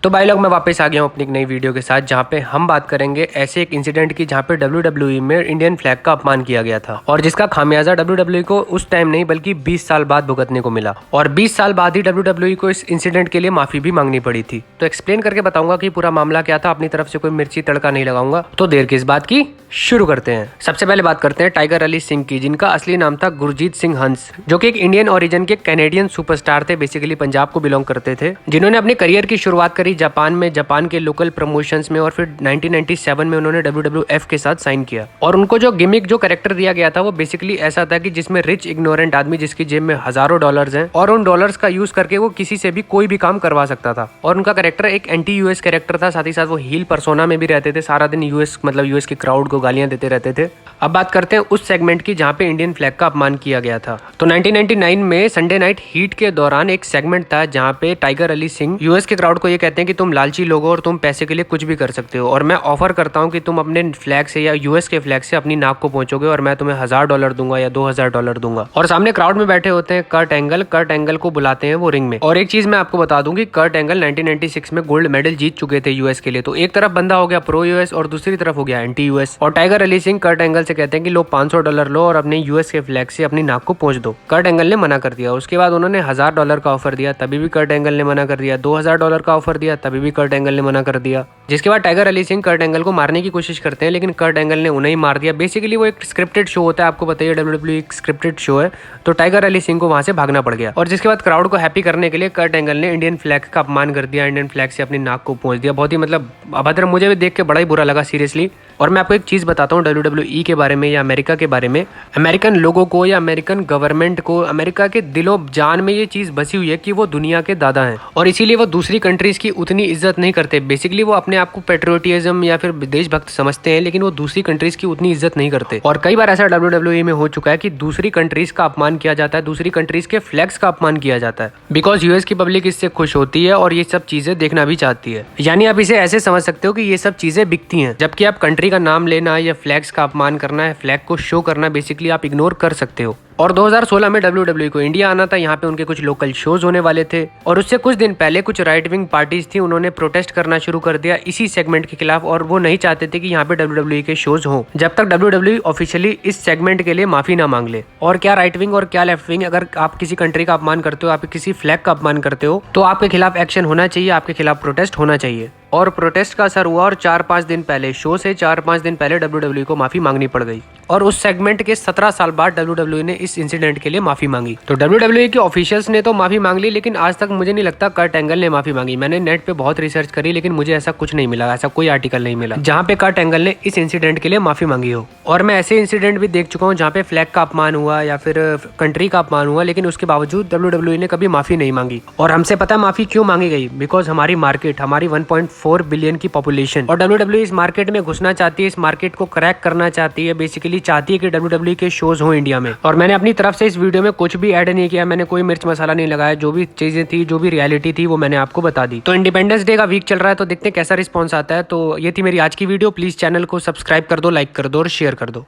तो भाई लोग मैं वापस आ गया हूँ अपनी एक नई वीडियो के साथ, जहाँ पे हम बात करेंगे ऐसे एक इंसिडेंट की जहाँ पे WWE में इंडियन फ्लैग का अपमान किया गया था और जिसका खामियाजा WWE को उस टाइम नहीं बल्कि 20 साल बाद भुगतने को मिला और 20 साल बाद ही WWE को इस इंसिडेंट के लिए माफी भी मांगनी पड़ी थी। तो एक्सप्लेन करके बताऊंगा कि पूरा मामला क्या था। अपनी तरफ से कोई मिर्ची तड़का नहीं लगाऊंगा। तो देर किस बात की, शुरू करते हैं। सबसे पहले बात करते हैं टाइगर अली सिंह की, जिनका असली नाम था गुरजीत सिंह हंस, जो कि एक इंडियन ओरिजिन के कैनेडियन सुपरस्टार थे। बेसिकली पंजाब को बिलोंग करते थे, जिन्होंने अपने करियर की शुरुआत करी जापान के लोकल प्रमोशंस में और फिर 1997 में उन्होंने WWF के साथ साइन किया। और उनको जो गिमिक जो कैरेक्टर दिया गया था वो बेसिकली ऐसा था कि जिसमें रिच इग्नोरेंट आदमी जिसकी जेब में हजारों डॉलर्स हैं और उन डॉलर्स का यूज करके वो किसी से भी कोई भी काम करवा सकता था। और उनका कैरेक्टर एक एंटी यूएस कैरेक्टर था, साथ ही साथ वो हील पर्सोना में भी रहते थे। सारा दिन यूएस की क्राउड को गालियां देते रहते थे। अब बात करते हैं उस सेगमेंट की जहां पे इंडियन फ्लैग का अपमान किया गया था। तो 1999 में संडे नाइट हीट के दौरान एक सेगमेंट था जहां पे टाइगर अली सिंह यूएस के क्राउड को ये कहते हैं कि तुम लालची लोग हो और तुम पैसे के लिए कुछ भी कर सकते हो, और मैं ऑफर करता हूं कि तुम अपने फ्लैग से या यूएस के फ्लैग से अपनी नाक को पहुंचोगे और मैं तुम्हें $1000 दूंगा या $2000 दूंगा। और सामने क्राउड में बैठे होते हैं कर्ट एंगल को बुलाते हैं वो रिंग में। और एक चीज मैं आपको बता दूं कि कर्ट एंगल 1996 में गोल्ड मेडल जीत चुके थे यूएस के लिए। तो एक तरफ बंदा हो गया प्रो यूएस और दूसरी तरफ हो गया एंटी यूएस। और Tiger Ali Singh Kurt Angle से कहते हैं कि लो $500 लो और अपने यूएस के फ्लैग से अपनी नाक को पहुंच दो। कर्ट एंगल ने मना कर दिया। उसके बाद उन्होंने $1000 का ऑफर दिया, तभी भी कर्ट एंगल ने मना कर दिया। $2000 का ऑफर दिया, तभी भी कर्ट एंगल ने मना कर दिया। जिसके बाद Tiger Ali Singh Kurt Angle को मारने की कोशिश करते हैं, लेकिन कर्ट एंगल ने उन्हें ही मार दिया। बेसिकली वो एक स्क्रिप्टेड शो होता है, आपको बताइए WWE एक स्क्रिप्टेड शो है। तो टाइगर अली सिंह को वहां से भागना पड़ गया। और जिसके बाद क्राउड को हैप्पी करने के लिए कर्ट एंगल ने इंडियन फ्लैग का अपमान कर दिया, इंडियन फ्लैग से अपनी नाक को पहुंच दिया। बहुत ही मतलब अभद्र, मुझे भी देख के बड़ा ही बुरा लगा सीरियसली। और मैं आपको एक चीज बताता हूँ WWE के बारे में या अमेरिका के बारे में। अमेरिकन लोगों को या अमेरिकन गवर्नमेंट को अमेरिका के दिलो जान में ये चीज बसी हुई है कि वो दुनिया के दादा हैं और इसीलिए वो दूसरी कंट्रीज की उतनी इज्जत नहीं करते। बेसिकली वो अपने आप को पेट्रियोटिज्म या फिर देशभक्त समझते हैं, लेकिन वो दूसरी कंट्रीज की उतनी इज्जत नहीं करते। और कई बार ऐसा WWE में हो चुका है कि दूसरी कंट्रीज का अपमान किया जाता है, दूसरी कंट्रीज के फ्लैग्स का अपमान किया जाता है, बिकॉज यूएस की पब्लिक इससे खुश होती है और ये सब चीजें देखना भी चाहती है। यानी आप इसे ऐसे समझ सकते हो कि ये सब चीजें बिकती हैं, जबकि आप कंट्री का नाम लेना या फ्लैग्स का अपमान करना है, फ्लैग को शो करना बेसिकली आप इग्नोर कर सकते हो। और 2016 में WWE को इंडिया आना था। यहाँ पे उनके कुछ लोकल शोज होने वाले थे और उससे कुछ दिन पहले कुछ राइट विंग पार्टीज थी, उन्होंने प्रोटेस्ट करना शुरू कर दिया इसी सेगमेंट के खिलाफ। और वो नहीं चाहते थे कि यहाँ पे WWE के शोज हों जब तक WWE ऑफिशियली इस सेगमेंट के लिए माफी ना मांग ले। और क्या राइट विंग और क्या लेफ्ट विंग, अगर आप किसी कंट्री का अपमान करते हो, आप किसी फ्लैग का अपमान करते हो, तो आपके खिलाफ एक्शन होना चाहिए, आपके खिलाफ प्रोटेस्ट होना चाहिए। और प्रोटेस्ट का असर हुआ और 4-5 दिन पहले, शो से 4-5 दिन पहले WWE को माफी मांगनी पड़ गई। और उस सेगमेंट के 17 साल बाद WWE ने इस इंसिडेंट के लिए माफी मांगी। तो WWE के ऑफिशियल्स ने तो माफी मांग ली, लेकिन आज तक मुझे नहीं लगता कर्ट एंगल ने माफी मांगी। मैंने नेट पे बहुत रिसर्च करी, लेकिन मुझे ऐसा कुछ नहीं मिला, ऐसा कोई आर्टिकल नहीं मिला जहाँ पे कर्ट एंगल ने इस इंसिडेंट के लिए माफी मांगी हो। और मैं ऐसे इंसिडेंट भी देख चुका हूँ जहाँ पे फ्लैग का अपमान हुआ या फिर कंट्री का अपमान हुआ, लेकिन उसके बावजूद WWE ने कभी माफी नहीं मांगी। और हमसे पता माफी क्यों मांगी गई, बिकॉज हमारी मार्केट, हमारी 1.4 बिलियन की पॉपुलेशन, और WWE इस मार्केट में घुसना चाहती है, इस मार्केट को क्रैक करना चाहती है। बेसिकली चाहती है कि WWE के शोज हो इंडिया में। और मैंने अपनी तरफ से इस वीडियो में कुछ भी ऐड नहीं किया, मैंने कोई मिर्च मसाला नहीं लगाया। जो भी चीजें थी, जो भी रियलिटी थी, वो मैंने आपको बता दी। तो इंडिपेंडेंस डे का वीक चल रहा है, तो देखते हैं कैसा रिस्पॉन्स आता है। तो ये थी मेरी आज की वीडियो। प्लीज चैनल को सब्सक्राइब कर दो, लाइक कर दो और शेयर कर दो।